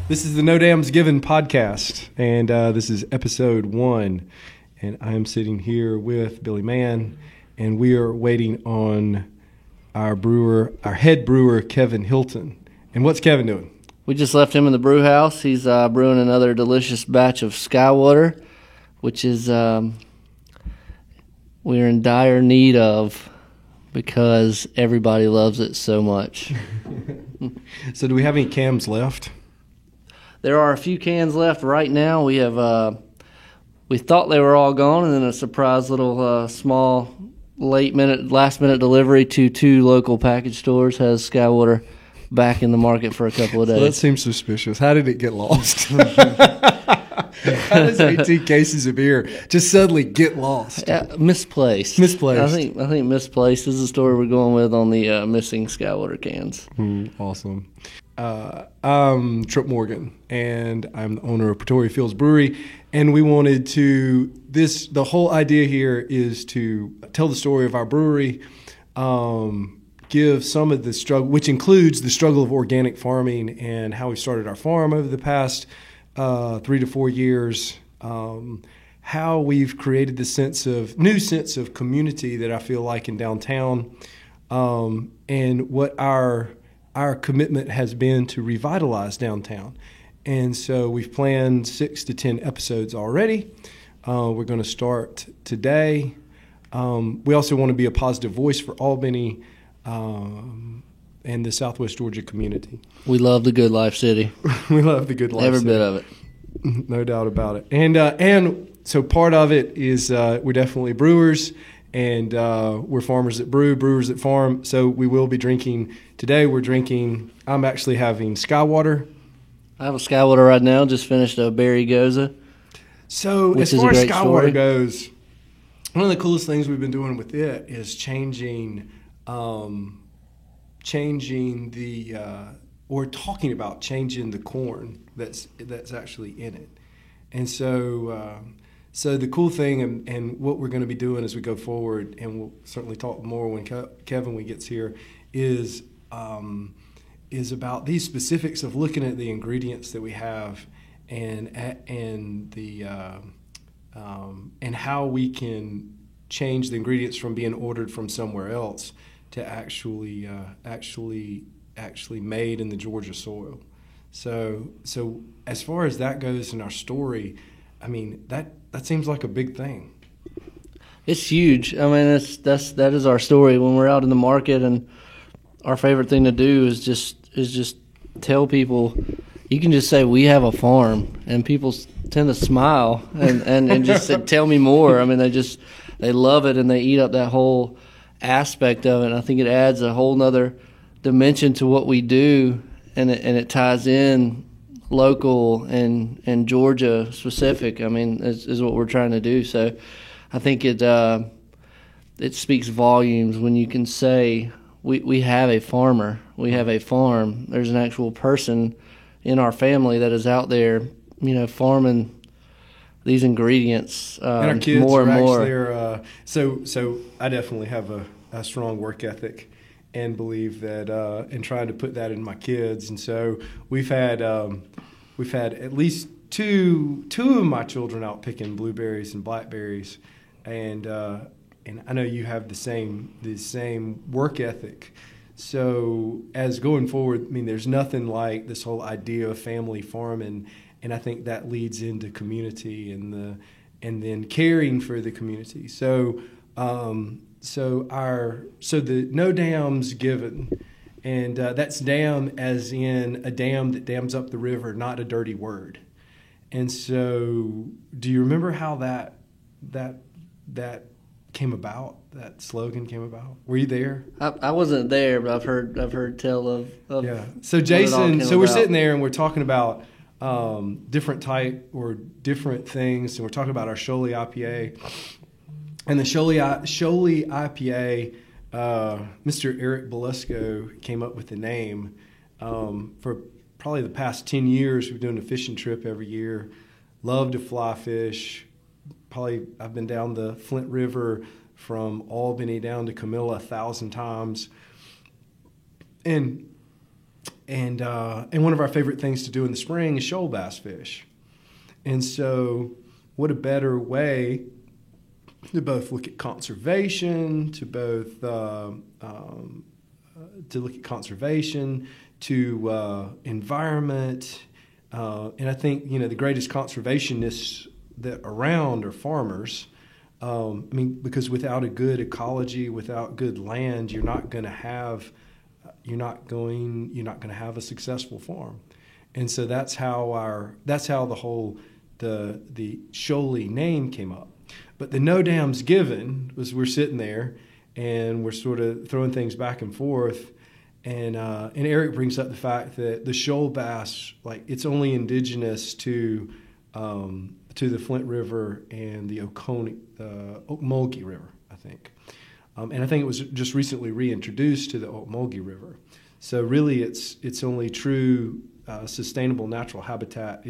This is the No Dams Given podcast, and this is episode 1. And I'm sitting here with Billy Mann, and we are waiting on our head brewer, Kevin Hilton. And what's Kevin doing? We just left him in the brew house. He's brewing another delicious batch of Skywater, which is we're in dire need of because everybody loves it so much. So do we have any cans left? There are a few cans left right now. We have we thought they were all gone, and then a surprise little small last minute delivery to 2 local package stores has Skywater back in the market for a couple of days. So that seems suspicious. How did it get lost? How does 18 cases of beer just suddenly get lost? Misplaced. Misplaced. I think misplaced is the story we're going with on the missing Skywater cans. Awesome. I'm Trip Morgan, and I'm the owner of Pretoria Fields Brewery, and we wanted to, the whole idea here is to tell the story of our brewery, give some of the struggle, which includes the struggle of organic farming and how we started our farm over the past 3 to 4 years, how we've created this new sense of community that I feel like in downtown, and what our commitment has been to revitalize downtown. And so we've planned 6 to 10 episodes already. We're going to start today. We also want to be a positive voice for Albany and the Southwest Georgia community. We love the Good Life City. We love the Good Life Every City. bit of it. No doubt about it. And so part of it is we're definitely brewers, and we're farmers that brew, brewers that farm. So we will be drinking. Today I'm actually having Skywater. I have a Skywater right now. Just finished a Berry Goza. So as far as Skywater goes, one of the coolest things we've been doing with it is changing the corn that's actually in it. And so the cool thing and what we're going to be doing as we go forward, and we'll certainly talk more when Kevin gets here, is about these specifics of looking at the ingredients that we have and how we can change the ingredients from being ordered from somewhere else to actually made in the Georgia soil. So as far as that goes in our story, I mean that seems like a big thing. It's huge. I mean, that is our story. When we're out in the market, and our favorite thing to do is just tell people, you can just say we have a farm, and people tend to smile and just say, tell me more. I mean, they love it, and they eat up that whole aspect of it. And I think it adds a whole nother dimension to what we do, and it ties in local and Georgia specific. I mean, is what we're trying to do. So I think it speaks volumes when you can say we have a farmer, we have a farm. There's an actual person in our family that is out there, farming these ingredients and our kids more and more. So I definitely have a strong work ethic and believe that and trying to put that in my kids. And so we've had at least two of my children out picking blueberries and blackberries, and I know you have the same work ethic. So as going forward, I mean, there's nothing like this whole idea of family farming, and I think that leads into community and then caring for the community. So the No Dams Given, and that's dam as in a dam that dams up the river, not a dirty word. And so, do you remember how that came about? That slogan came about. Were you there? I wasn't there, but I've heard tell of yeah. So Jason, we're sitting there and we're talking about different type or different things, and we're talking about our Sholey IPA. And the Sholey IPA, Mr. Eric Belusco came up with the name. For probably the past 10 years, we've been doing a fishing trip every year. Love to fly fish. I've been down the Flint River from Albany down to Camilla 1,000 times. And and one of our favorite things to do in the spring is shoal bass fish. And so, what a better way to both look at conservation, to environment, and I think the greatest conservationists that around are farmers. Because without a good ecology, without good land, you're not going to have a successful farm. And so that's how the shoaly name came up. But the no dams given was we're sitting there and we're sort of throwing things back and forth. And Eric brings up the fact that the shoal bass, it's only indigenous to the Flint River and the Ocmulgee River, I think. And I think it was just recently reintroduced to the Ocmulgee River. So really it's only true sustainable natural habitat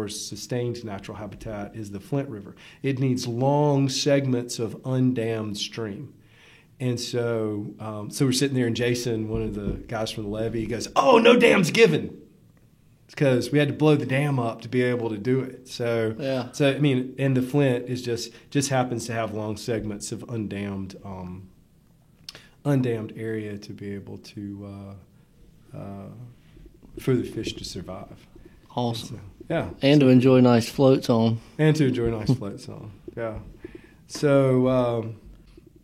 sustained natural habitat is the Flint River. It needs long segments of undammed stream. And so we're sitting there, and Jason, one of the guys from the levee, goes, "Oh, no dams given." It's because we had to blow the dam up to be able to do it. So and the Flint is just happens to have long segments of undammed area to be able to for the fish to survive. Awesome. And to enjoy nice floats on. Yeah. So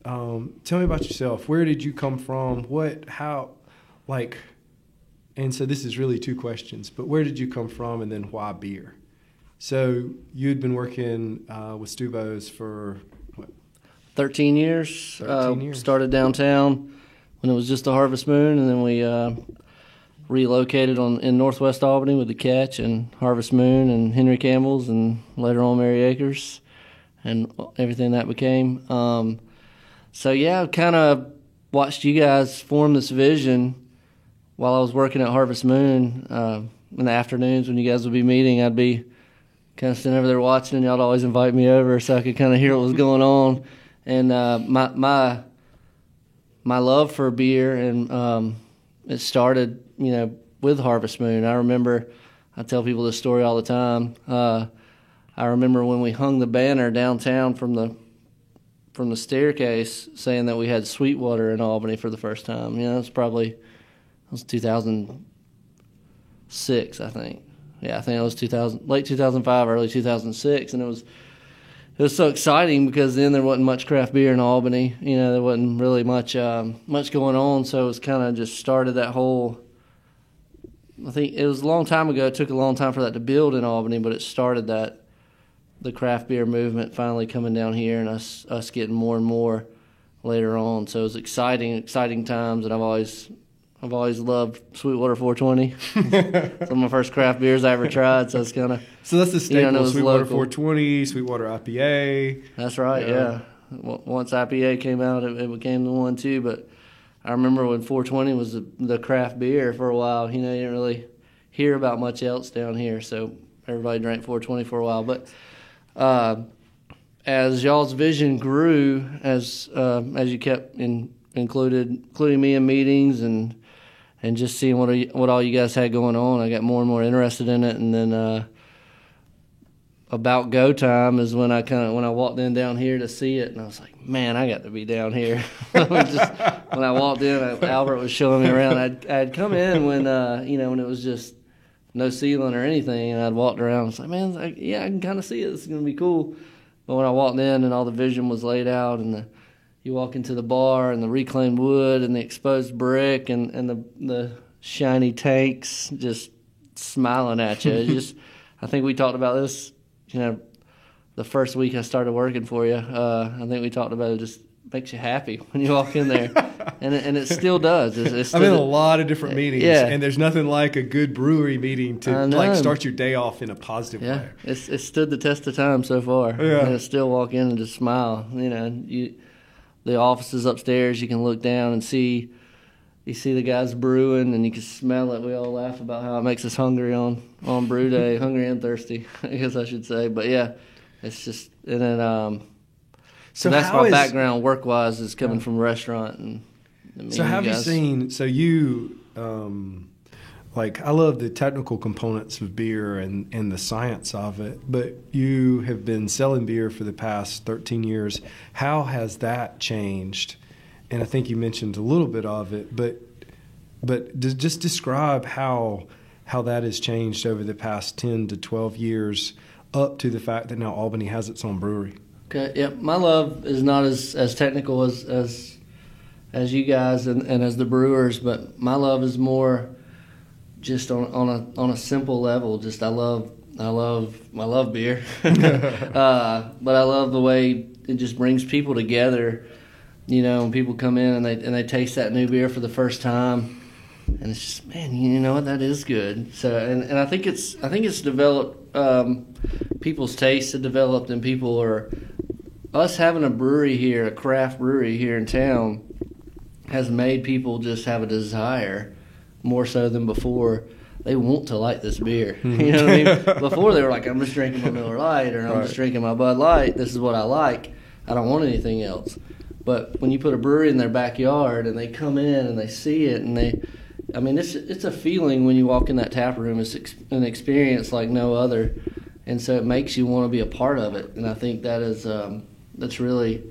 tell me about yourself. Where did you come from? And so this is really two questions, but where did you come from, and then why beer? So you'd been working with Stubos for what? 13 years. 13 years. Started downtown when it was just a Harvest Moon, and then we relocated in Northwest Albany with the Catch and Harvest Moon and Henry Campbell's, and later on Mary Acres, and everything that became. Kind of watched you guys form this vision while I was working at Harvest Moon. In the afternoons when you guys would be meeting, I'd be kind of sitting over there watching, and y'all would always invite me over so I could kind of hear what was going on. And my love for beer, and it started, with Harvest Moon. I remember, I tell people this story all the time. I remember when we hung the banner downtown from the staircase saying that we had Sweetwater in Albany for the first time. It was 2006, I think. Yeah, I think it was late 2005, early 2006, and it was so exciting because then there wasn't much craft beer in Albany. There wasn't really much going on, so it was kind of just started that whole. I think it was a long time ago. It took a long time for that to build in Albany, but it started the craft beer movement finally coming down here, and us getting more and more later on. So it was exciting times, and I've always loved Sweetwater 420. Some of my first craft beers I ever tried, so it's kind of... So that's the staple, Sweetwater 420, Sweetwater IPA. That's right, yeah. Once IPA came out, it became the one too, but I remember when 420 was the craft beer for a while. You didn't really hear about much else down here, so everybody drank 420 for a while. But as y'all's vision grew, as you kept including me in meetings and just seeing what all you guys had going on, I got more and more interested in it. And then about go time is when I walked in down here to see it, and I was like, man, I got to be down here. When I walked in, Albert was showing me around. I'd come in when it was just no ceiling or anything, and I'd walked around. I was like, man, I can kind of see it. This is gonna be cool. But when I walked in and all the vision was laid out, and you walk into the bar and the reclaimed wood and the exposed brick and the shiny tanks just smiling at you. I think we talked about this, the first week I started working for you. I think we talked about it. Just makes you happy when you walk in there, and it still does. I'm in a lot of different meetings, and there's nothing like a good brewery meeting to start your day off in a positive way. It stood the test of time so far. Yeah, and still walk in and just smile. The offices upstairs, you can look down and see the guys brewing, and you can smell it. We all laugh about how it makes us hungry on brew day, hungry and thirsty, I guess I should say. But yeah, it's just, and then so that's my background work-wise is coming from a restaurant. And so have you seen? So you like I love the technical components of beer and the science of it, but you have been selling beer for the past 13 years. How has that changed? And I think you mentioned a little bit of it, but just describe how that has changed over the past 10 to 12 years up to the fact that now Albany has its own brewery. Okay, yeah, my love is not as technical as you guys and as the brewers, but my love is more just on a simple level. Just I love beer, but I love the way it just brings people together. You know, when people come in and they taste that new beer for the first time, and it's just, man, you know what, that is good. So and I think it's developed. People's tastes have developed, and people are. Us having a brewery here, a craft brewery here in town, has made people just have a desire, more so than before. They want to like this beer. You know what I mean? Before they were like, I'm just drinking my Miller Lite, or I'm just drinking my Bud Light. This is what I like. I don't want anything else. But when you put a brewery in their backyard and they come in and they see it, and it's a feeling when you walk in that tap room. It's an experience like no other, and so it makes you want to be a part of it. And I think that is that's really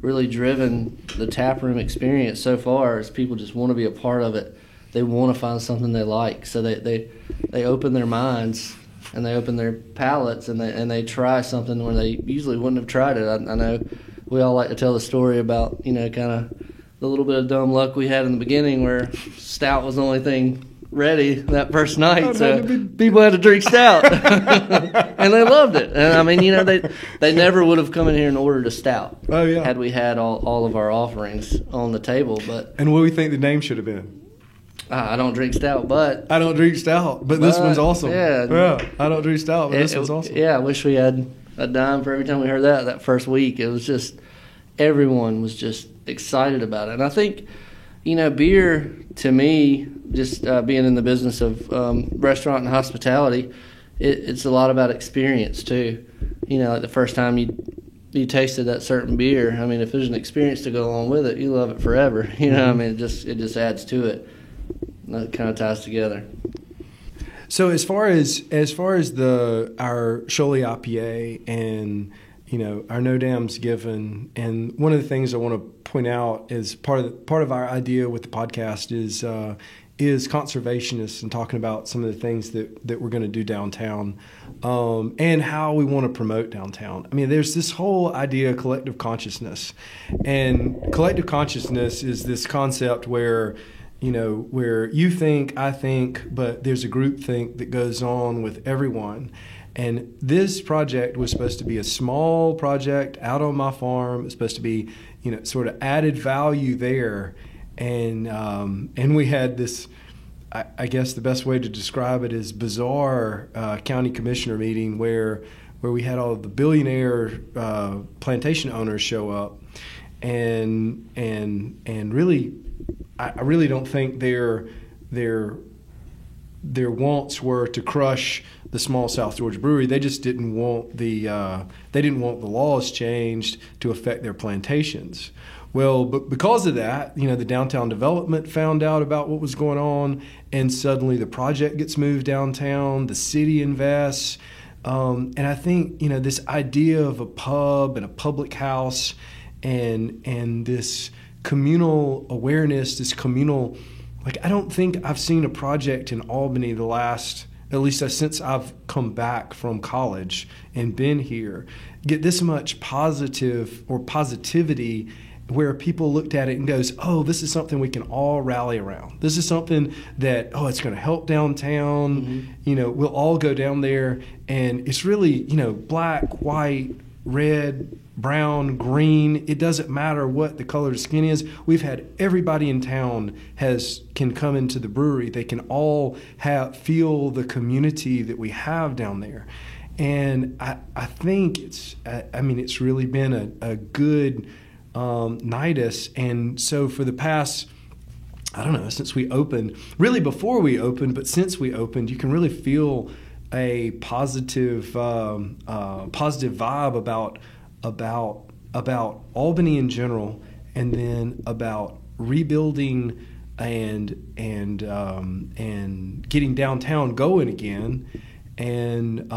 driven the taproom experience so far, is people just want to be a part of it. They want to find something they like, so they open their minds and they open their palates and they try something where they usually wouldn't have tried it. I know we all like to tell the story about, you know, kind of the little bit of dumb luck we had in the beginning where stout was the only thing ready that first night, so people had to drink stout, and they loved it. And I mean, you know, they never would have come in here and ordered a stout. Oh yeah, had we had all of our offerings on the table. But and what do we think the name should have been? I don't drink stout, but I don't drink stout, but this one's awesome. Yeah, I don't drink stout, but this one's awesome. Yeah, I wish we had a dime for every time we heard that first week. It was just, everyone was just excited about it. And I think, you know, beer, to me, just being in the business of restaurant and hospitality, it's a lot about experience too. You know, like the first time you tasted that certain beer, I mean, if there's an experience to go along with it, you love it forever. You know, I mean, it just adds to it. And it kind of ties together. So as far as our Sholey IPA and, you know, our No Dams Given, and one of the things I want to point out is part of our idea with the podcast is conservationists and talking about some of the things that we're going to do downtown, and how we want to promote downtown. I mean, there's this whole idea of collective consciousness, and collective consciousness is this concept where, you know, where you think, I think, but there's a group think that goes on with everyone. And this project was supposed to be a small project out on my farm. It's supposed to be, you know, sort of added value there. And we had this, I guess the best way to describe it is bizarre county commissioner meeting where we had all of the billionaire plantation owners show up, and really, I really don't think their wants were to crush the small South Georgia brewery. They just didn't want the laws changed to affect their plantations. Well, but because of that, you know, the downtown development found out about what was going on, and suddenly the project gets moved downtown. The city invests, and I think, you know, this idea of a pub and a public house, and this communal awareness, this communal, like, I don't think I've seen a project in Albany the last, at least since I've come back from college and been here, get this much positivity where people looked at it and goes, oh, this is something we can all rally around. This is something that, oh, it's going to help downtown. Mm-hmm. You know, we'll all go down there, and it's really, you know, black, white, red, brown, green. It doesn't matter what the color of skin is. We've had everybody in town can come into the brewery. They can all feel the community that we have down there. And I think it's really been a good nidus. And so for the past, I don't know, since we opened, really before we opened, but since we opened, you can really feel a positive vibe about Albany in general, and then about rebuilding and getting downtown going again, and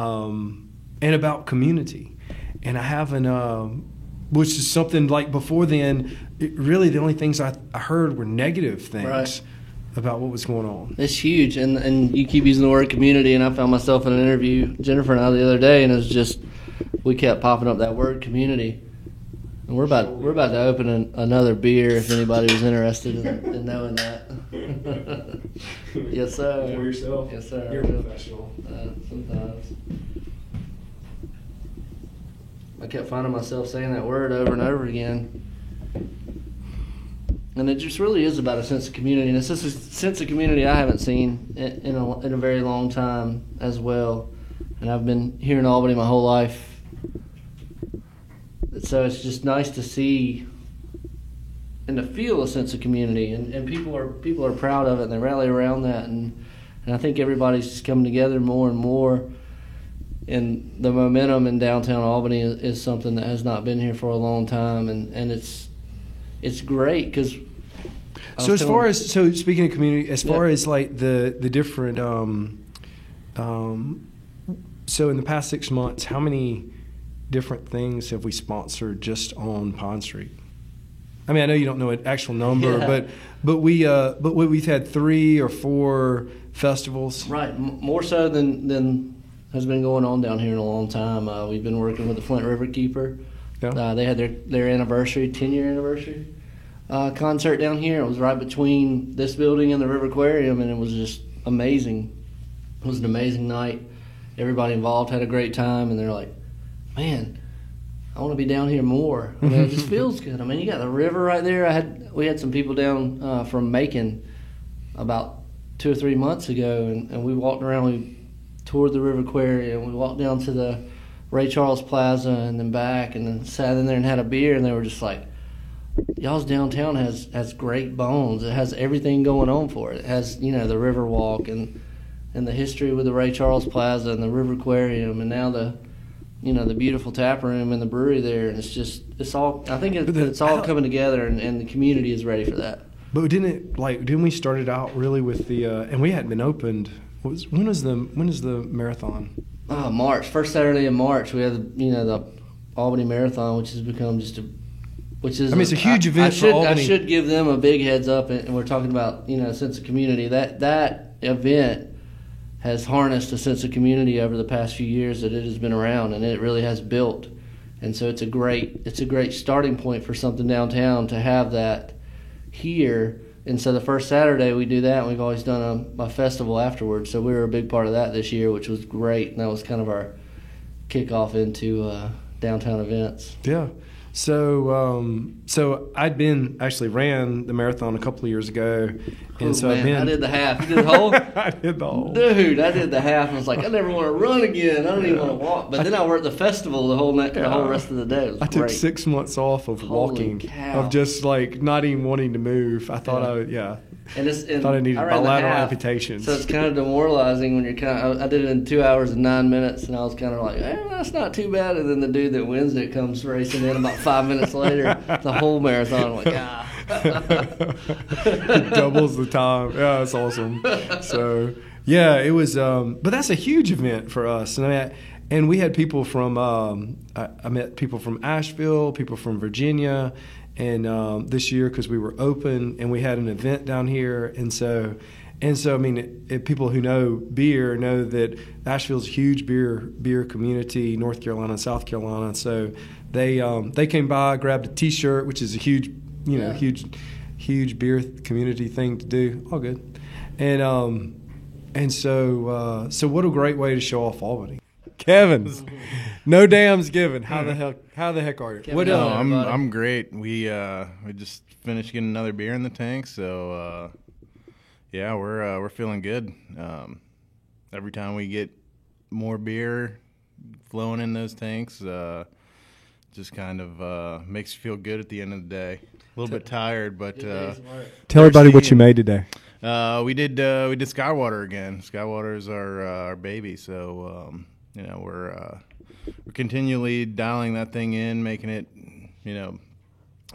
about community. And I haven't, which is something like before then. Really, the only things I heard were negative things. Right. About what was going on. It's huge, and you keep using the word community, and I found myself in an interview, Jennifer and I, the other day, and it was just, we kept popping up that word community. And we're about to open another beer if anybody was interested in knowing that. Yes, sir. For yourself? Yes, sir. You're a professional. Sometimes. I kept finding myself saying that word over and over again. And it just really is about a sense of community, and it's just a sense of community I haven't seen in a very long time as well. And I've been here in Albany my whole life, so it's just nice to see and to feel a sense of community, and people are proud of it, and they rally around that, and I think everybody's just coming together more and more. And the momentum in downtown Albany is something that has not been here for a long time, and it's great because. So speaking of community, as far as like the different, so in the past 6 months, how many different things have we sponsored just on Pine Street? I mean, I know you don't know an actual number, but we've had 3 or 4 festivals. Right, more so than has been going on down here in a long time. We've been working with the Flint River Keeper. Yeah. They had their anniversary, 10-year anniversary concert down here. It was right between this building and the River Aquarium, and it was just amazing. It was an amazing night. Everybody involved had a great time, and they're like, man, I want to be down here more. I mean, it just feels good. I mean, you got the river right there. We had some people down from Macon about 2 or 3 months ago, and we walked around. We toured the River Aquarium. We walked down to the Ray Charles Plaza and then back, and then sat in there and had a beer, and they were just like, y'all's downtown has great bones. It has everything going on for it. It has, the River Walk and the history with the Ray Charles Plaza and the River Aquarium, and now the beautiful tap room and the brewery there. And it's all coming together, and the community is ready for that. But didn't we start it out really with the and we hadn't been opened. When is the marathon? March, first Saturday in March. We had the Albany Marathon, which has become it's a huge event for Albany. I should give them a big heads up, and we're talking about a sense of community. That event has harnessed a sense of community over the past few years that it has been around, and it really has built. And so it's a great starting point for something downtown to have that here. And so the first Saturday we do that, and we've always done a festival afterwards. So we were a big part of that this year, which was great, and that was kind of our kickoff into downtown events. Yeah. So I'd ran the marathon a couple of years ago, and I did the half. You did the whole? I did the whole. Dude, I did the half. I was like, I never want to run again. I don't even want to walk. But then I worked the festival the whole rest of the day. It was great. Took 6 months off of walking, of just like not even wanting to move. I thought I thought I needed bilateral amputation. So it's kind of demoralizing when you're I did it in 2 hours and 9 minutes, and I was kind of like, that's not too bad. And then the dude that wins it comes racing in about 5 minutes later, the whole marathon. I'm like, It doubles the time. Yeah, it's awesome. So yeah, it was. But that's a huge event for us, and we had people from. I met people from Asheville, people from Virginia. And this year, because we were open and we had an event down here, and so I mean, people who know beer know that Asheville's a huge beer community, North Carolina and South Carolina. So they came by, grabbed a T-shirt, which is a huge beer community thing to do. All good, and so what a great way to show off Albany. Kevin's. No dams given. How the heck are you? What I'm great. We just finished getting another beer in the tank, so we're feeling good. Every time we get more beer flowing in those tanks, just kind of makes you feel good at the end of the day. A little bit tired, but tell everybody what you made today. We did Skywater again. Skywater is our baby, so we're continually dialing that thing in, making it,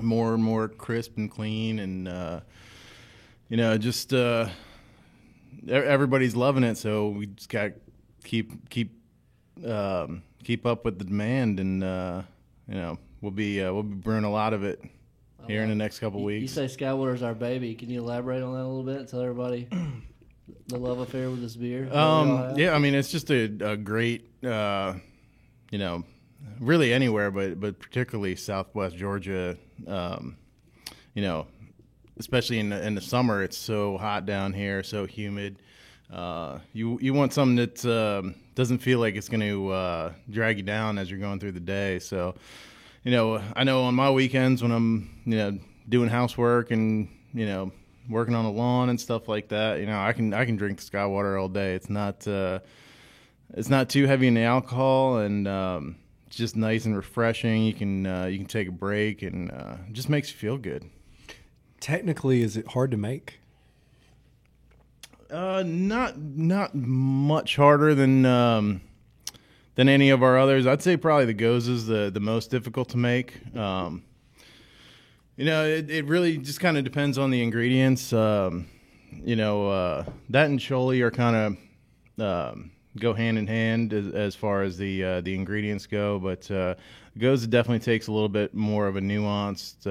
more and more crisp and clean, and just everybody's loving it, so we just got to keep up with the demand, and we'll be brewing a lot of it here in the next couple weeks. You say Skywater's our baby. Can you elaborate on that a little bit? Tell everybody the love affair with this beer. Yeah, I mean, it's just a great, really anywhere, but particularly Southwest Georgia. Especially in the summer, it's so hot down here, so humid. You want something that doesn't feel like it's going to drag you down as you're going through the day. So, I know on my weekends when I'm doing housework and working on the lawn and stuff like that, I can drink the Skywater all day. It's not too heavy in the alcohol, and it's just nice and refreshing. You can take a break, and it just makes you feel good. Technically, is it hard to make? Not much harder than any of our others. I'd say probably the Gose is the most difficult to make. It really just kind of depends on the ingredients. That and Choli are kind of go hand in hand as far as the ingredients go, but Gose definitely takes a little bit more of a nuanced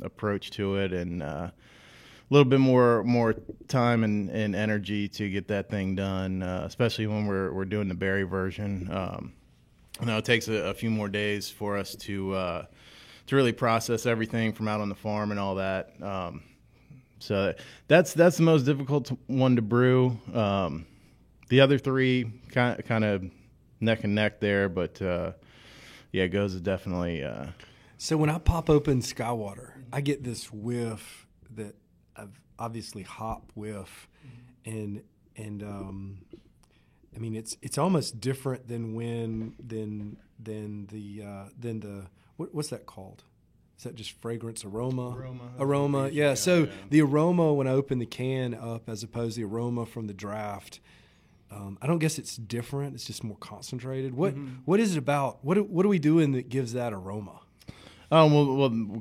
approach to it, and a little bit more time and energy to get that thing done, especially when we're doing the berry version. It takes a few more days for us to really process everything from out on the farm and all that. So that's the most difficult one to brew. The other three kind of neck and neck there, but Gose is definitely. So when I pop open Skywater, I get this whiff that I've obviously hop whiff, and I mean it's almost different than the what's that called? Is that just fragrance, aroma? Aroma. Yeah. So the aroma when I open the can up, as opposed to the aroma from the draft. I don't guess it's different. It's just more concentrated. What is it about? What are we doing that gives that aroma?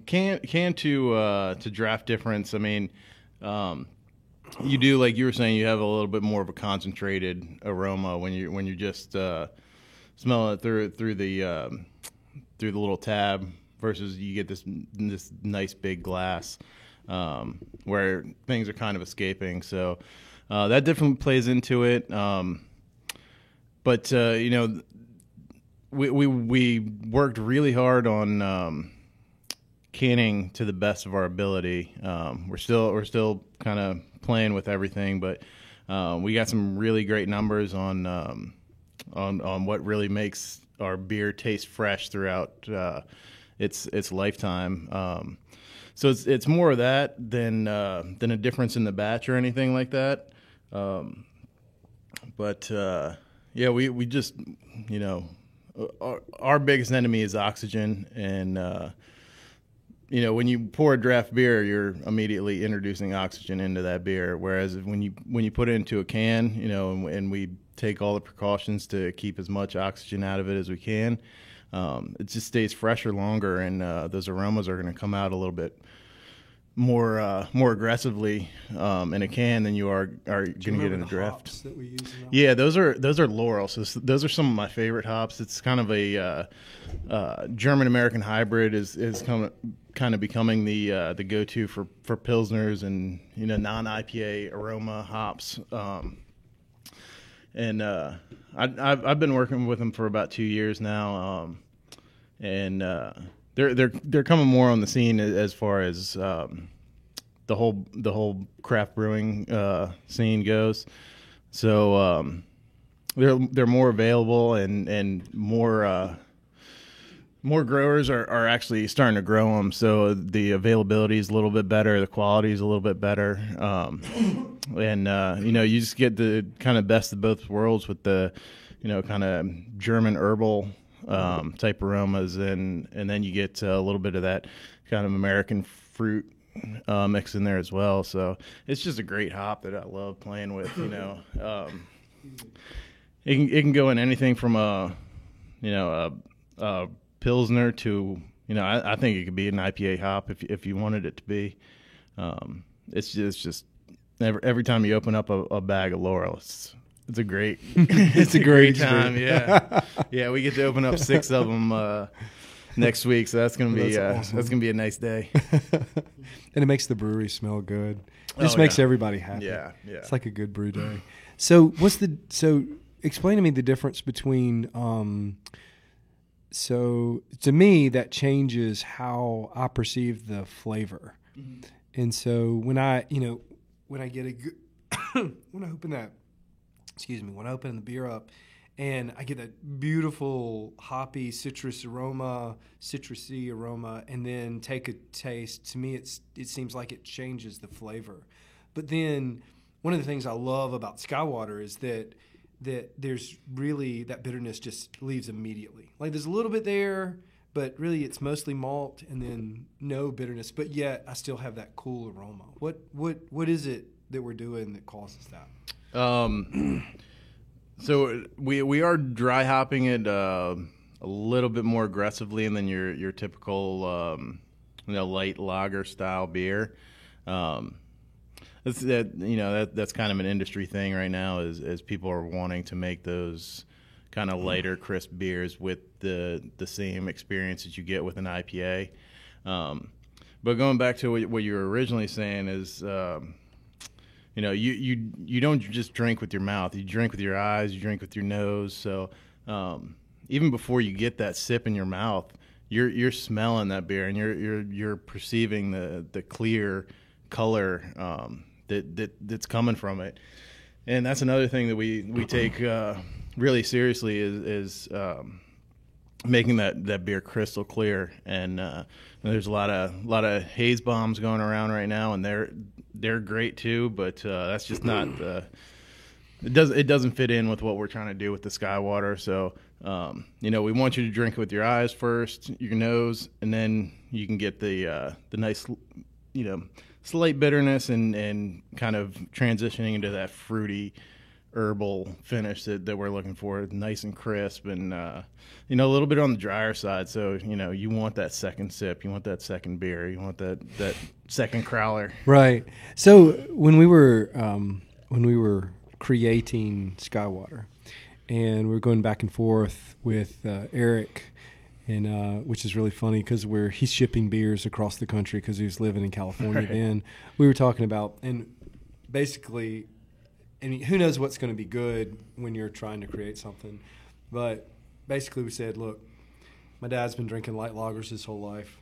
Can to draft difference. I mean, you do, like you were saying, you have a little bit more of a concentrated aroma when you're just smelling it through the little tab, versus you get this nice big glass where things are kind of escaping. So. That definitely plays into it, but we worked really hard on canning to the best of our ability. We're still kind of playing with everything, but we got some really great numbers on what really makes our beer taste fresh throughout its lifetime. So it's more of that than a difference in the batch or anything like that. We just, our biggest enemy is oxygen, and when you pour a draft beer, you're immediately introducing oxygen into that beer. Whereas when you put it into a can, and we take all the precautions to keep as much oxygen out of it as we can, it just stays fresher longer, and those aromas are going to come out a little bit more aggressively in a can than you are going to get in a draft. That we use yeah, those are Laurel. So those are some of my favorite hops. It's kind of a German American hybrid is kind of becoming the go-to for pilsners and non-IPA aroma hops. I've been working with them for about 2 years now, and they're coming more on the scene as far as the whole craft brewing scene goes. So they're more available, and more growers are actually starting to grow them. So the availability is a little bit better, the quality is a little bit better, and you just get the kind of best of both worlds with the kind of German herbal type aromas, and then you get a little bit of that kind of American fruit mix in there as well. So it's just a great hop that I love playing with. It can go in anything from a Pilsner to I think it could be an IPA hop if you wanted it to be. It's just every time you open up a bag of Laurel, it's a great It's a great time. Yeah, we get to open up 6 of them next week, so that's gonna be awesome. that's gonna be a nice day. And it makes the brewery smell good. It just Oh, makes yeah. everybody happy. Yeah. It's like a good brew day. So explain to me the difference between so to me that changes how I perceive the flavor. Mm-hmm. And so when I get a good when I open the beer up and I get that beautiful hoppy citrusy aroma, and then take a taste, to me it seems like it changes the flavor. But then one of the things I love about Skywater is that there's really that bitterness just leaves immediately. Like there's a little bit there, but really it's mostly malt and then no bitterness. But yet I still have that cool aroma. What is it that we're doing that causes that? So we are dry hopping it a little bit more aggressively than your typical light lager style beer. That's kind of an industry thing right now as people are wanting to make those kind of lighter, crisp beers with the same experience that you get with an IPA. But going back to what you were originally saying is, you don't just drink with your mouth. You drink with your eyes. You drink with your nose. So even before you get that sip in your mouth, you're smelling that beer and you're perceiving the clear color that's coming from it. And that's another thing that we take really seriously is making that beer crystal clear. And there's a lot of haze bombs going around right now, and they're great too, but that's just not it doesn't fit in with what we're trying to do with the Skywater. So we want you to drink it with your eyes first, your nose, and then you can get the nice slight bitterness and kind of transitioning into that fruity herbal finish that we're looking for, nice and crisp, and a little bit on the drier side. So you want that second sip, you want that second beer, you want that second crowler. Right. So when we were creating Skywater, and we were going back and forth with Eric, and which is really funny because he's shipping beers across the country because he was living in California then. We were talking about, and basically, and who knows what's going to be good when you're trying to create something. But basically we said, look, my dad's been drinking light lagers his whole life.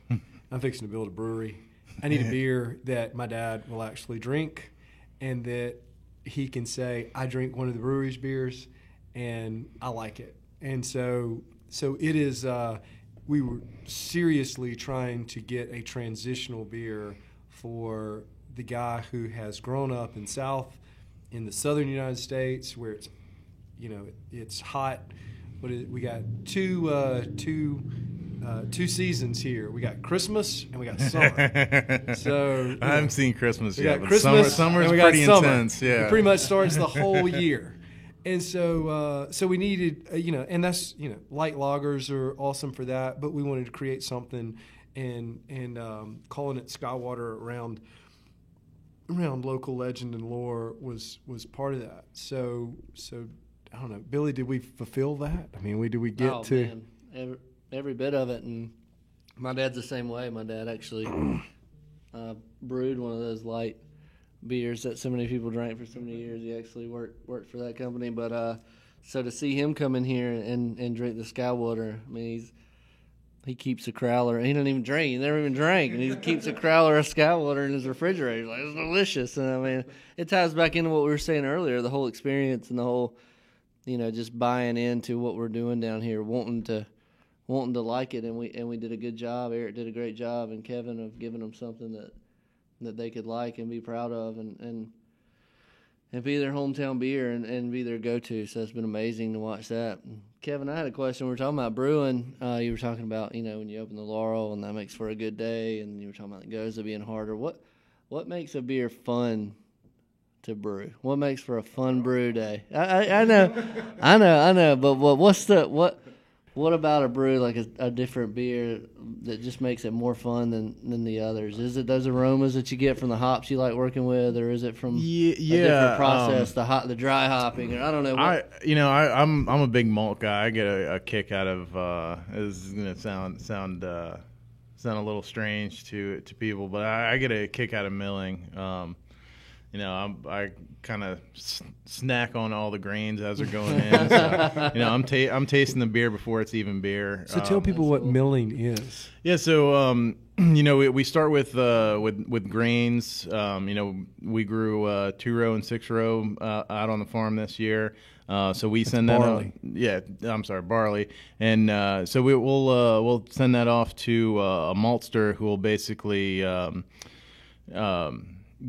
I'm fixing to build a brewery. I need a beer that my dad will actually drink and that he can say, I drink one of the brewery's beers and I like it. And so it is, we were seriously trying to get a transitional beer for the guy who has grown up in the southern United States, where it's hot. We got two seasons here. We got Christmas and we got summer. So I haven't seen Christmas we yet, got but Christmas summer's and we got pretty summer. intense. Yeah, it pretty much starts the whole year. And so we needed, and that's, light lagers are awesome for that, but we wanted to create something and calling it Skywater around local legend and lore was part of that. So I don't know, Billy, did we fulfill that? I mean, did we get to man, every bit of it? And my dad's the same way. My dad actually brewed one of those light beers that so many people drank for so many years. He actually worked for that company. But so to see him come in here and drink the Skywater, I mean, he keeps a crowler. He doesn't even drink. He never even drank, and he keeps a crowler of Skywater in his refrigerator. He's like, it's delicious. And I mean, it ties back into what we were saying earlier, the whole experience and the whole, just buying into what we're doing down here, wanting to like it, and we did a good job. Eric did a great job, and Kevin, of giving them something that they could like and be proud of, and be their hometown beer and be their go-to. So it's been amazing to watch that. And Kevin, I had a question. We were talking about brewing. You were talking about, when you open the Laurel and that makes for a good day, and you were talking about the Goza being harder. What makes a beer fun to brew? What makes for a fun brew day? I know. But What about a brew like a different beer that just makes it more fun than the others? Is it those aromas that you get from the hops you like working with, or is it from a different process, the dry hopping, or I don't know? I'm a big malt guy. I get a kick out of. This is gonna sound a little strange to people, but I get a kick out of milling. I kind of snack on all the grains as they're going in. So, I'm tasting the beer before it's even beer. So tell people what milling is. Yeah, so we start with grains. We grew 2-row and 6-row out on the farm this year. So we send that barley. Barley, and so we'll send that off to a maltster who will basically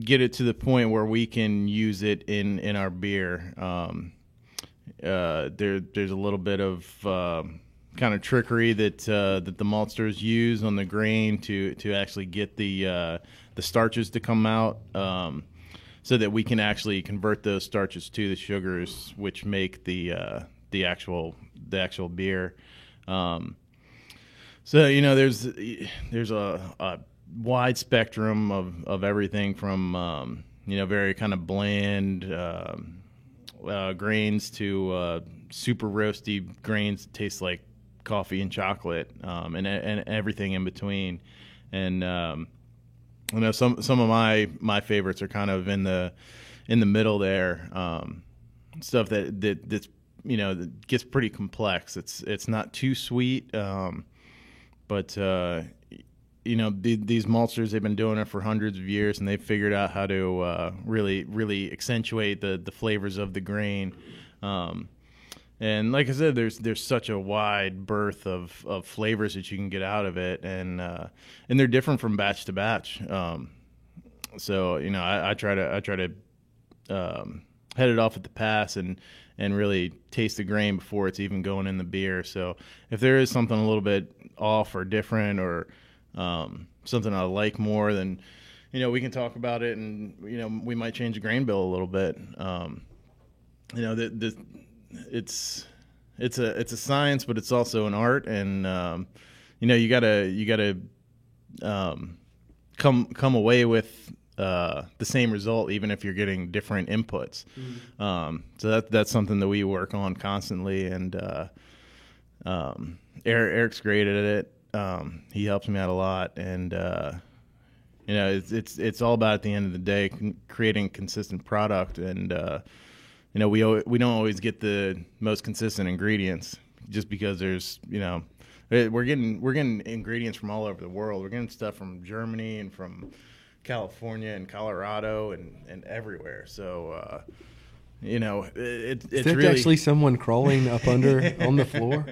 get it to the point where we can use it in our beer. There's a little bit of kind of trickery that the maltsters use on the grain to actually get the starches to come out, so that we can actually convert those starches to the sugars, which make the actual beer. So there's a wide spectrum of everything from very kind of bland grains to super roasty grains that taste like coffee and chocolate, and everything in between. And some of my favorites are kind of in the middle there. Stuff that's that gets pretty complex. It's not too sweet, but these maltsters, they've been doing it for hundreds of years, and they've figured out how to really accentuate the flavors of the grain. And like I said, there's such a wide berth of flavors that you can get out of it, and they're different from batch to batch. So I try to head it off at the pass and really taste the grain before it's even going in the beer. So if there is something a little bit off or different, or something I like more, then we can talk about it, and we might change the grain bill a little bit. It's a science, but it's also an art, and you gotta come away with the same result, even if you're getting different inputs. So that's something that we work on constantly, and Eric's great at it. He helps me out a lot, and it's all about, at the end of the day, creating consistent product. And we don't always get the most consistent ingredients, just because there's we're getting ingredients from all over the world. We're getting stuff from Germany and from California and Colorado and everywhere. So it's really actually someone crawling up under on the floor.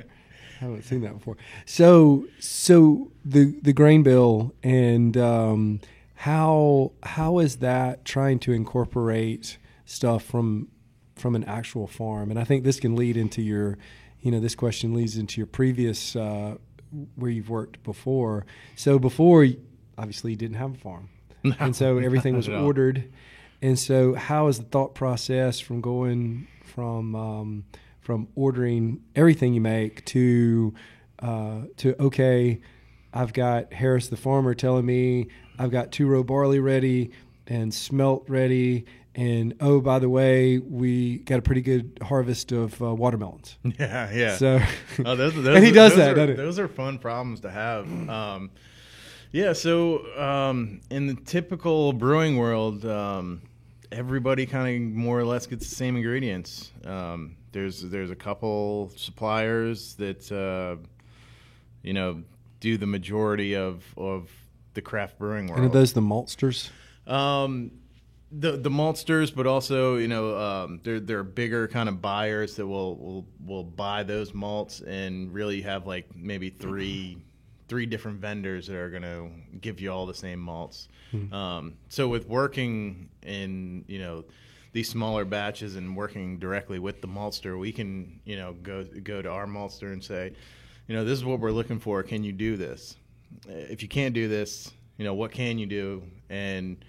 I haven't seen that before. So the grain bill, and how is that trying to incorporate stuff from an actual farm? And I think this can lead into your, this question leads into your previous where you've worked before. So before, obviously, you didn't have a farm, and so everything was ordered. And so how is the thought process from going from ordering everything you make to okay, I've got Harris the farmer telling me I've got 2-row barley ready and smelt ready, and oh, by the way, we got a pretty good harvest of watermelons. Yeah. So those and he does that, doesn't it? Those are fun problems to have. Yeah. So in the typical brewing world, everybody kind of more or less gets the same ingredients. There's a couple suppliers that do the majority of the craft brewing world. And are those the maltsters? The maltsters, but also they're bigger kind of buyers that will buy those malts and really have like maybe three different vendors that are going to give you all the same malts. So with working in these smaller batches and working directly with the maltster, we can go to our maltster and say, this is what we're looking for. Can you do this? If you can't do this, what can you do? And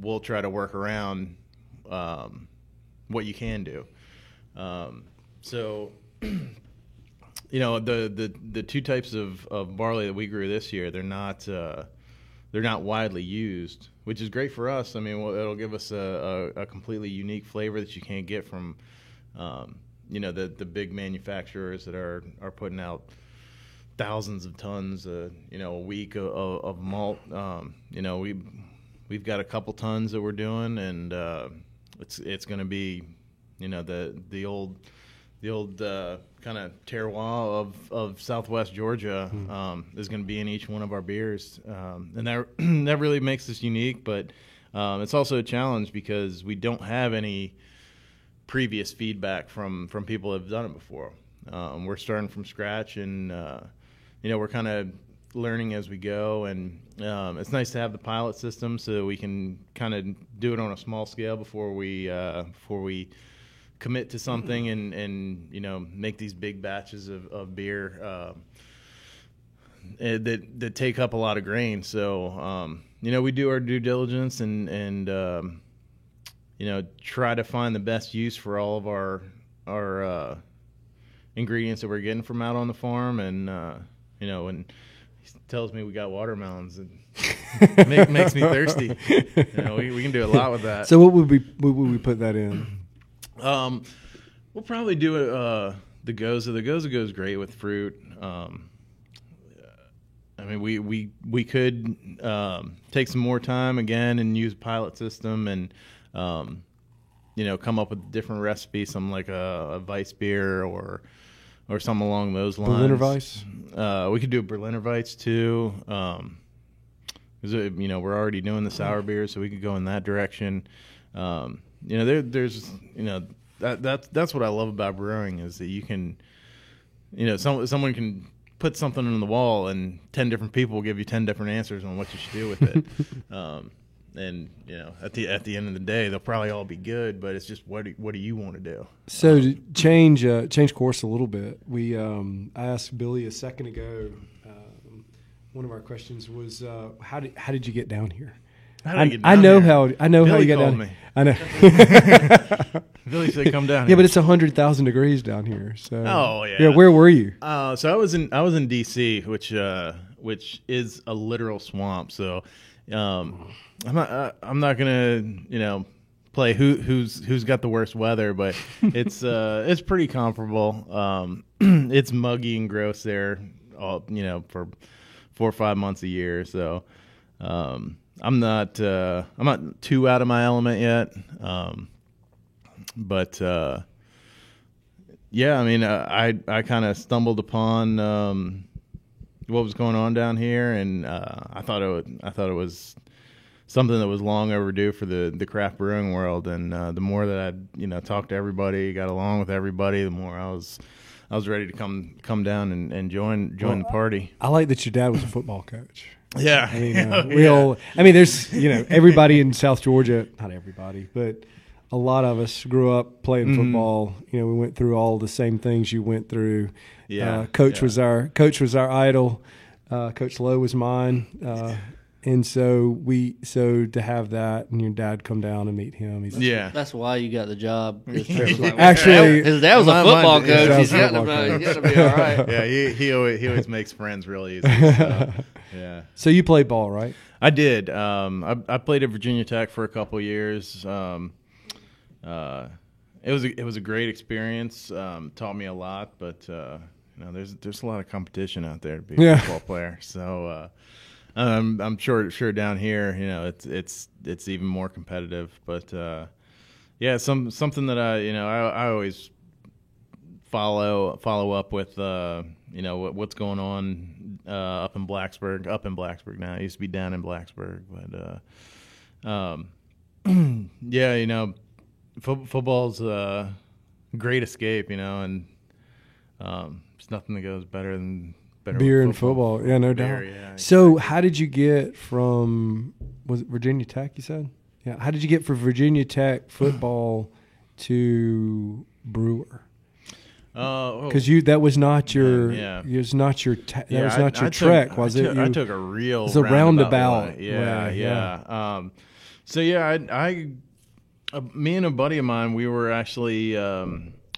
we'll try to work around what you can do. So the two types of barley that we grew this year, they're not widely used, which is great for us. I mean, it'll give us a completely unique flavor that you can't get from, the big manufacturers that are putting out thousands of tons, a week of malt. We've got a couple tons that we're doing, and it's going to be, the old kind of terroir of Southwest Georgia is going to be in each one of our beers, and that really makes us unique. But it's also a challenge because we don't have any previous feedback from people that have done it before. We're starting from scratch, and we're kind of learning as we go. And it's nice to have the pilot system so that we can kind of do it on a small scale before we commit to something and make these big batches of beer that take up a lot of grain. So we do our due diligence and try to find the best use for all of our ingredients that we're getting from out on the farm. And when he tells me we got watermelons, it makes me thirsty. We can do a lot with that. So what would we put that in? We'll probably do the Goza. The Goza goes great with fruit. I mean, we could take some more time again and use a pilot system and come up with a different recipe, something like a Weiss beer or something along those lines. Berliner Weiss. We could do a Berliner Weiss too. We're already doing the sour beers, so we could go in that direction. There's that's what I love about brewing is that you can, someone can put something on the wall and 10 different people will give you 10 different answers on what you should do with it. And at the end of the day, they'll probably all be good, but it's just what do you want to do? So to change course a little bit, I asked Billy a second ago. One of our questions was how did you get down here? I know how you got down. Me. I know. Billy said, "Come down." Yeah, but it's 100,000 degrees down here. So. Oh yeah. Yeah, where were you? So I was in D.C., which is a literal swamp. So I'm not gonna play who's got the worst weather, but it's pretty comparable. It's muggy and gross there, all for 4 or 5 months a year. So. I'm not too out of my element yet, but yeah. I mean, I kind of stumbled upon what was going on down here, and I thought it was something that was long overdue for the craft brewing world. And the more that I talked to everybody, got along with everybody, the more I was ready to come down and join the party. I like that your dad was a football coach. Yeah, I mean, there's everybody in South Georgia, not everybody, but a lot of us grew up playing football. We went through all the same things you went through. Yeah, Coach was our idol. Coach Lowe was mine. And so to have that and your dad come down and meet him, that's why you got the job. Actually, his dad was a football coach. He's got to be all right. Yeah, he always makes friends real easy. So, yeah. So you played ball, right? I did. I played at Virginia Tech for a couple of years. It was a great experience. Taught me a lot, but there's a lot of competition out there to be a football player. So. I'm sure down here, it's even more competitive. But something that I always follow up with what's going on up in Blacksburg now. I used to be down in Blacksburg, but football's a great escape, and there's nothing that goes better than beer and football. Yeah, no doubt. Yeah, exactly. So how did you get from, was it Virginia Tech you said? Yeah. How did you get from Virginia Tech football to brewer? Because that was not your trek, was it? I took a real it's a roundabout. Yeah. So me and a buddy of mine, we were actually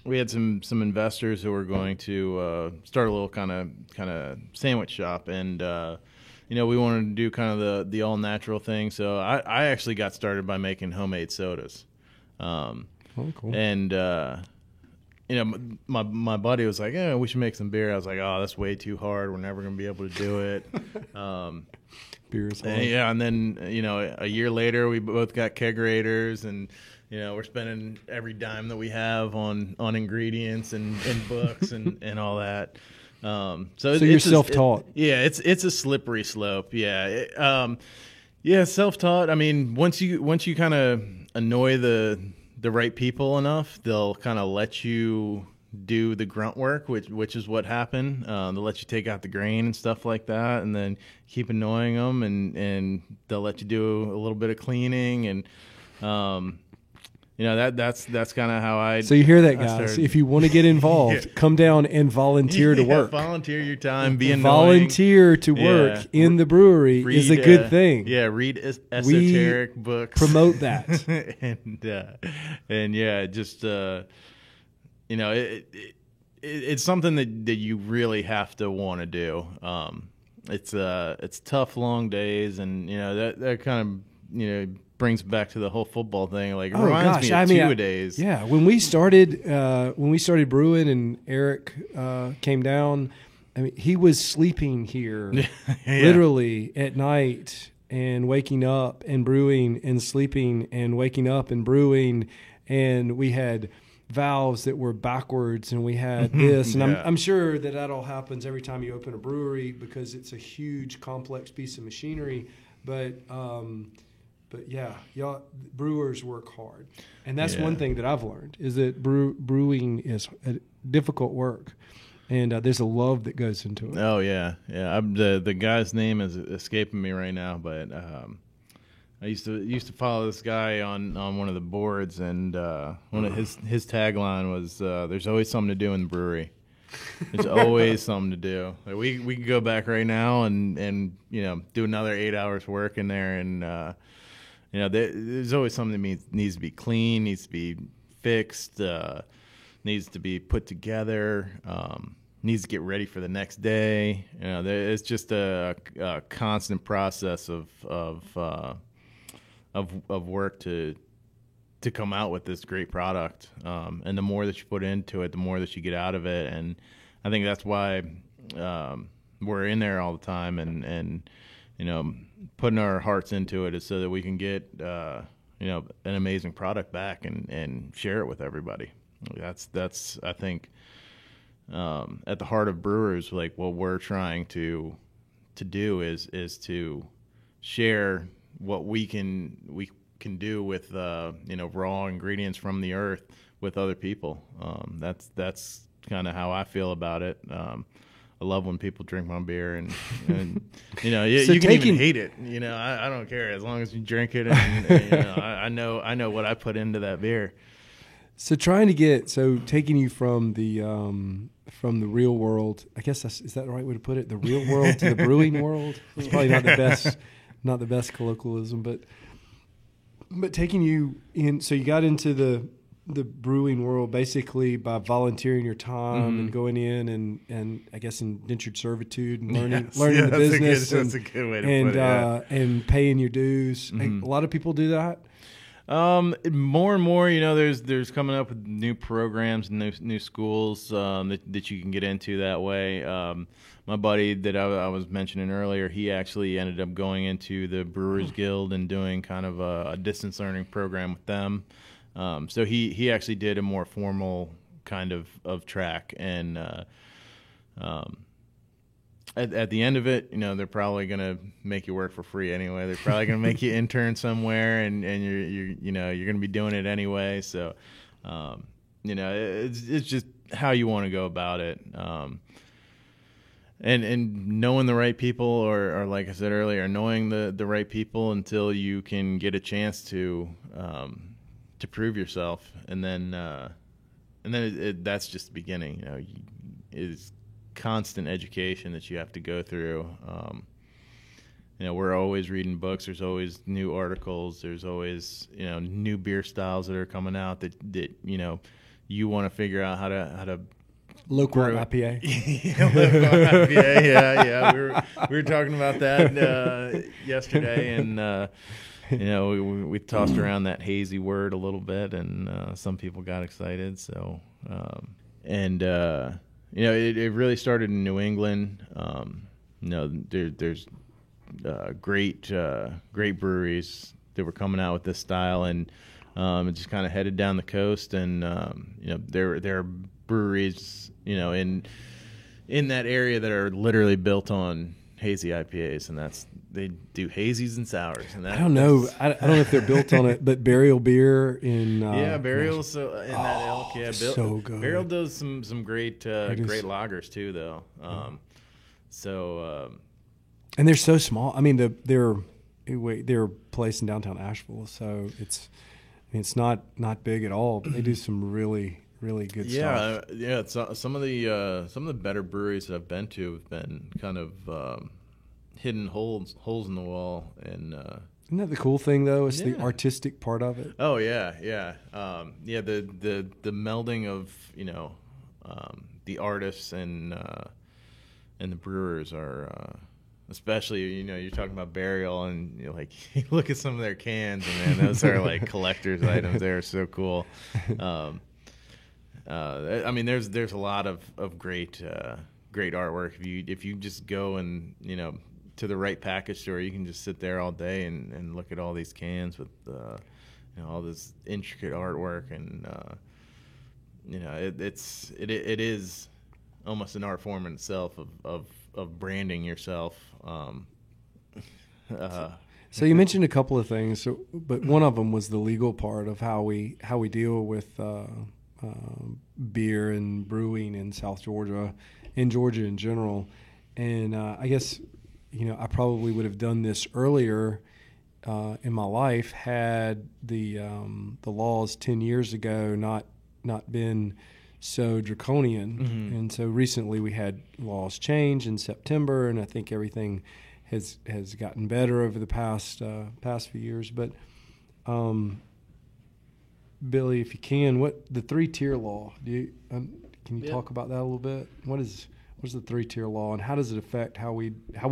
we had some investors who were going to start a little kind of sandwich shop, and we wanted to do kind of the all natural thing. So I actually got started by making homemade sodas. Oh, cool. And my buddy was like, "Yeah, we should make some beer." I was like, "Oh, that's way too hard. We're never gonna be able to do it." Beer is hard. And then a year later, we both got kegerators, and we're spending every dime that we have on ingredients and books and all that. So you're self-taught. It's a slippery slope. Yeah, self-taught. I mean, once you kind of annoy the right people enough, they'll kind of let you do the grunt work, which is what happened. They'll let you take out the grain and stuff like that, and then keep annoying them, and they'll let you do a little bit of cleaning, and that's kind of how I. So you hear that, guys? If you want to get involved, come down and volunteer to work. Volunteer your time. Be annoying. Volunteer to work in the brewery is a good thing. Read esoteric books. Promote that, and just it's something that you really have to want to do. It's tough, long days, and that kind of brings back to the whole football thing. Like, it reminds me of two-a-days. Yeah, when we started brewing, and Eric came down, I mean, he was sleeping here literally at night and waking up and brewing and sleeping and waking up and brewing, and we had valves that were backwards, and we had this, and I'm sure that all happens every time you open a brewery because it's a huge, complex piece of machinery, but yeah, y'all brewers work hard, and that's one thing that I've learned is that brewing is a difficult work, and there's a love that goes into it. Oh yeah. The guy's name is escaping me right now, but I used to follow this guy on one of the boards, and one of his tagline was "There's always something to do in the brewery." There's always something to do. Like, we could go back right now and do another 8 hours work in there, and there's always something that needs to be clean, needs to be fixed, needs to be put together, needs to get ready for the next day. It's just a constant process of work to come out with this great product. And the more that you put into it, the more that you get out of it. And I think that's why we're in there all the time, and putting our hearts into it is so that we can get an amazing product back and share it with everybody. That's I think at the heart of brewers, like what we're trying to do is to share what we can do with raw ingredients from the earth with other people. That's kind of how I feel about it. I love when people drink my beer, and you can even hate it. I don't care as long as you drink it, and I know what I put into that beer. So taking you from the real world, I guess is that the right way to put it? The real world to the brewing world. It's probably not the best colloquialism, but taking you in. So you got into the brewing world basically by volunteering your time and going in and I guess indentured servitude and learning the business. That's a good way to put it. Yeah. And paying your dues. A lot of people do that. More and more, there's coming up with new programs, new schools that you can get into that way. My buddy that I was mentioning earlier, he actually ended up going into the Brewers Guild and doing kind of a distance learning program with them. So he actually did a more formal kind of track, and at the end of it, they're probably gonna make you work for free anyway. They're probably gonna make you intern somewhere, and you're gonna be doing it anyway. So it's just how you want to go about it. And knowing the right people, or like I said earlier, knowing the right people until you can get a chance to prove yourself, and then that's just the beginning. It's constant education that you have to go through. We're always reading books. There's always new articles. There's always new beer styles that are coming out that you want to figure out how to Local brew- IPA. Local IPA, yeah. We were talking about that yesterday, and we tossed around that hazy word a little bit, and some people got excited. So, it really started in New England. There's great breweries that were coming out with this style, and it just kind of headed down the coast, and there are breweries in that area that are literally built on hazy IPAs, and they do hazies and sours. And I don't know. I don't know if they're built on it, but Burial Beer in Burial's in that ilk. Yeah, so good. Burial does some great lagers too, though. And they're so small. I mean, they're placed in downtown Asheville, so it's not big at all. But they do some really good stuff. Yeah. Some of the better breweries that I've been to have been kind of hidden holes in the wall, and isn't that the cool thing though? It's the artistic part of it. Oh yeah. The melding of the artists and the brewers are. Especially, you're talking about Burial, and you look at some of their cans, and man, those are like collector's items. They're so cool. I mean, there's a lot of great artwork. If you just go and to the right package store, you can just sit there all day and look at all these cans with all this intricate artwork, and it is almost an art form in itself of branding yourself. So you mentioned a couple of things, but one of them was the legal part of how we deal with beer and brewing in South Georgia, in Georgia in general. And I guess I probably would have done this earlier in my life had the laws 10 years ago not been so draconian. Mm-hmm. And so recently we had laws change in September, and I think everything has gotten better over the past few years. But Billy, if you can, what the 3-tier law? Can you talk about that a little bit? What's the 3-tier law, and how does it affect how we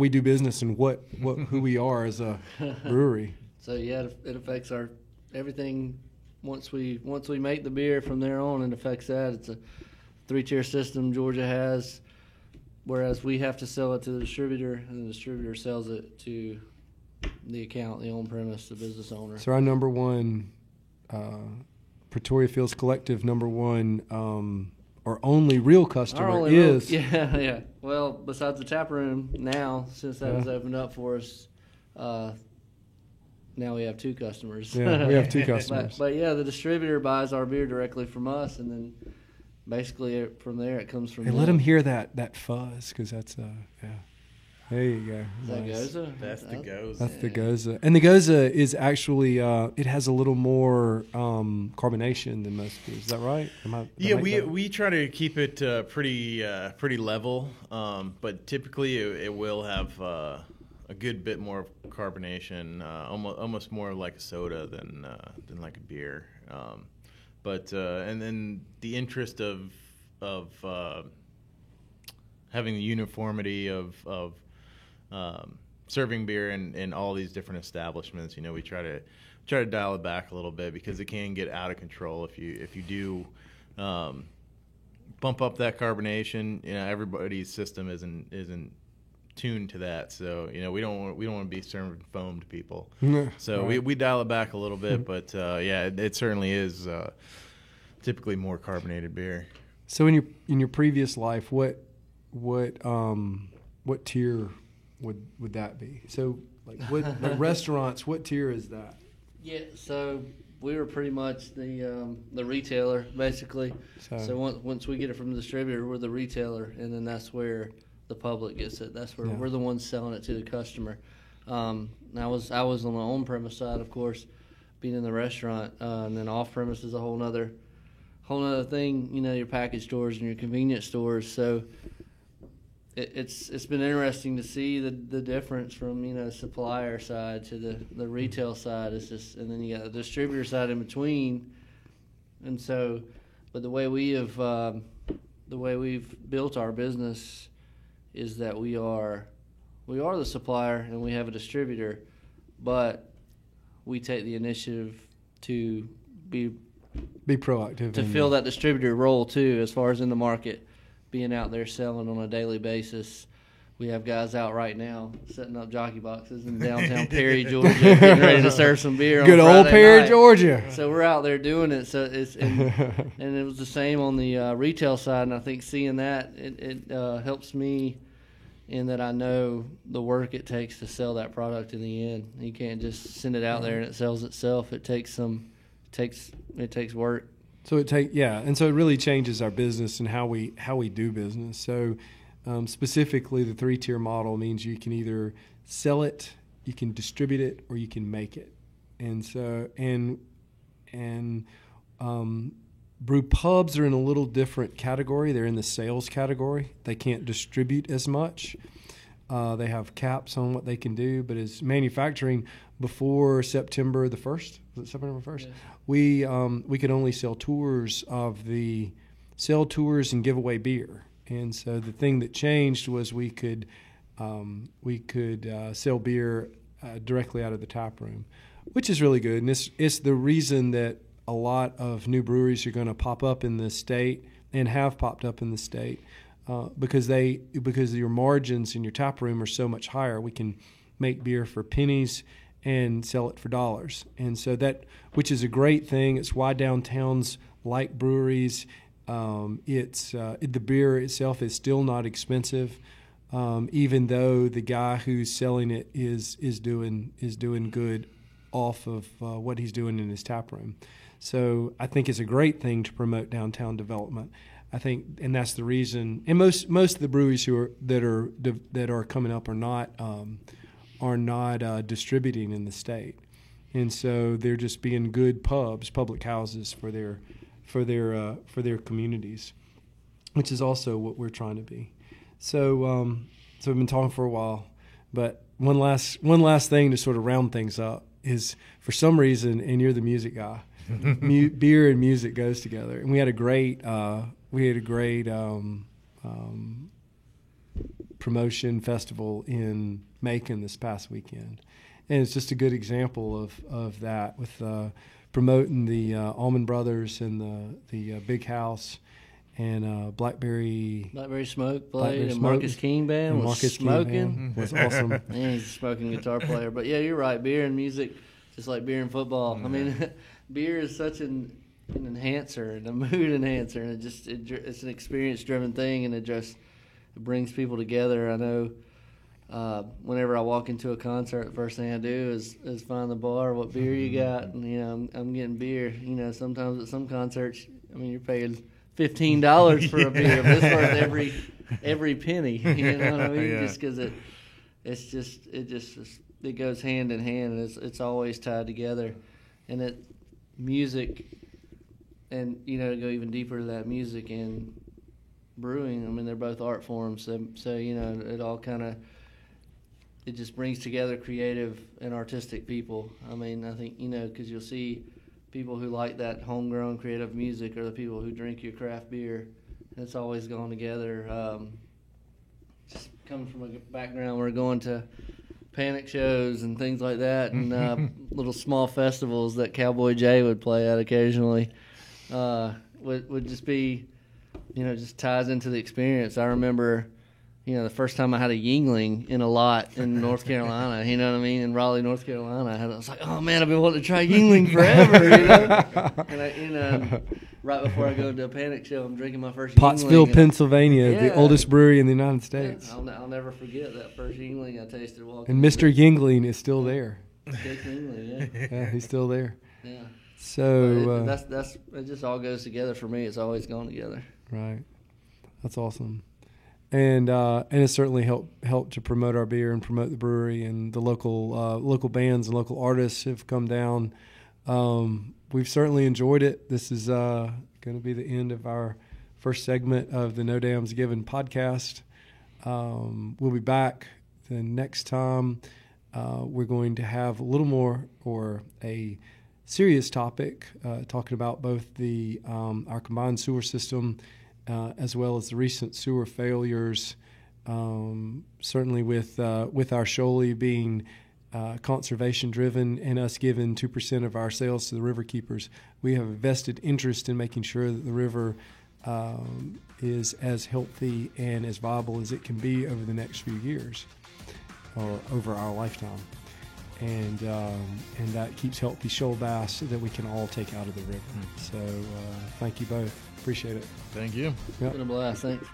do business and who we are as a brewery? So it affects our everything. Once we make the beer, from there on, it affects that. It's a 3-tier system Georgia has, whereas we have to sell it to the distributor, and the distributor sells it to the account, the on-premise, the business owner. So our number one, Pretoria Fields Collective number one, our only real customer is... Yeah. Well, besides the tap room now, since that was opened up for us, now we have 2 customers. Yeah, we have 2 customers. But the distributor buys our beer directly from us, and then basically from there it comes from Hey, let them hear that fuzz, because that's there you go. Is that Goza? That's the Goza. That's the Goza. And the Goza is actually it has a little more carbonation than most beers. Is that right? We try to keep it pretty level, but typically it will have a good bit more carbonation, almost more like a soda than like a beer. And then the interest of having the uniformity of serving beer in all these different establishments, we try to dial it back a little bit, because it can get out of control if you do bump up that carbonation. Everybody's system isn't tuned to that, so we don't want to be serving foam to people. So right. we dial it back a little bit, but it certainly is typically more carbonated beer. So in your previous life, what tier would that be? So like restaurants, what tier is that? Yeah, so we were pretty much the retailer basically. So once we get it from the distributor, we're the retailer, and then that's where the public gets it. That's where we're the ones selling it to the customer. I was on the on-premise side, of course, being in the restaurant, and then off-premise is a whole nother thing. Your package stores and your convenience stores. So it's been interesting to see the difference from supplier side to the retail side. It's just, and then you got the distributor side in between, and so But the way we've built our business is that we are the supplier and we have a distributor, but we take the initiative to be proactive to fill that distributor role too, as far as in the market, being out there selling on a daily basis. We have guys out right now setting up jockey boxes in downtown Perry, Georgia, getting ready to serve some beer. Good on old Friday Perry, night. Georgia. So we're out there doing it. So and it was the same on the retail side. And I think seeing that it helps me in that I know the work it takes to sell that product in the end. You can't just send it out there and it sells itself. It takes work. So and so it really changes our business and how we do business. So specifically, the 3-tier model means you can either sell it, you can distribute it, or you can make it. And so brew pubs are in a little different category. They're in the sales category. They can't distribute as much. They have caps on what they can do. But as manufacturing, before September the 1st, was it September 1st? Yeah. We could only sell tours and give away beer. And so the thing that changed was we could sell beer directly out of the tap room, which is really good. And it's the reason that a lot of new breweries are going to pop up in the state and have popped up in the state because your margins in your tap room are so much higher. We can make beer for pennies and sell it for dollars. And so which is a great thing. It's why downtowns like breweries. The beer itself is still not expensive, even though the guy who's selling it is doing good off of what he's doing in his tap room. So I think it's a great thing to promote downtown development. I think, and that's the reason. And most of the breweries that are coming up are not distributing in the state, and so they're just being good pubs, public houses for their communities, which is also what we're trying to be. So we've been talking for a while, but one last thing to sort of round things up is, for some reason, and you're the music guy, beer and music goes together, and we had a great promotion festival in Macon this past weekend, and it's just a good example of that with promoting the Allman Brothers and the Big House and Blackberry Smoke played, and Marcus King Band was smoking. Was awesome. And he's a smoking guitar player. But yeah, you're right. Beer and music, just like beer and football. Mm-hmm. I mean, beer is such an enhancer and a mood enhancer, and it's an experience-driven thing, and it brings people together. I know. Whenever I walk into a concert, the first thing I do is find the bar, what beer you got, and I'm getting beer. Sometimes at some concerts, you're paying $15 for a beer, but it's worth every penny. You know what I mean? Yeah. Just because it goes hand in hand, and it's always tied together. And music, and to go even deeper to that, music and brewing. They're both art forms, so it all kind of. It just brings together creative and artistic people. I think, because you'll see people who like that homegrown creative music are the people who drink your craft beer. And it's always gone together. Just coming from a background, we're going to panic shows and things like that, and little small festivals that Cowboy Jay would play at occasionally would just be, just ties into the experience. I remember the first time I had a Yuengling in a lot in North Carolina, in Raleigh, North Carolina, I was like, oh man, I've been wanting to try Yuengling forever, And right before I go to a panic show, I'm drinking my first Pottsville, Yuengling. Pennsylvania, the oldest brewery in the United States. Yeah, I'll never forget that first Yuengling I tasted walking. And Mr. Yuengling is still there. Dick Yuengling, yeah. Yeah, he's still there. Yeah. So it just all goes together for me. It's always gone together. Right. That's awesome. And it certainly helped to promote our beer and promote the brewery, and the local bands and local artists have come down. We've certainly enjoyed it. This is going to be the end of our first segment of the No Dams Given podcast. We'll be back the next time. We're going to have a little more, or a serious topic, talking about both the our combined sewer system as well as the recent sewer failures. Certainly, with our Shoaly being conservation driven and us giving 2% of our sales to the river keepers, we have a vested interest in making sure that the river is as healthy and as viable as it can be over the next few years or over our lifetime. And that keeps healthy shoal bass that we can all take out of the river. So thank you both. Appreciate it. Thank you. Yep. Been a blast. Thanks.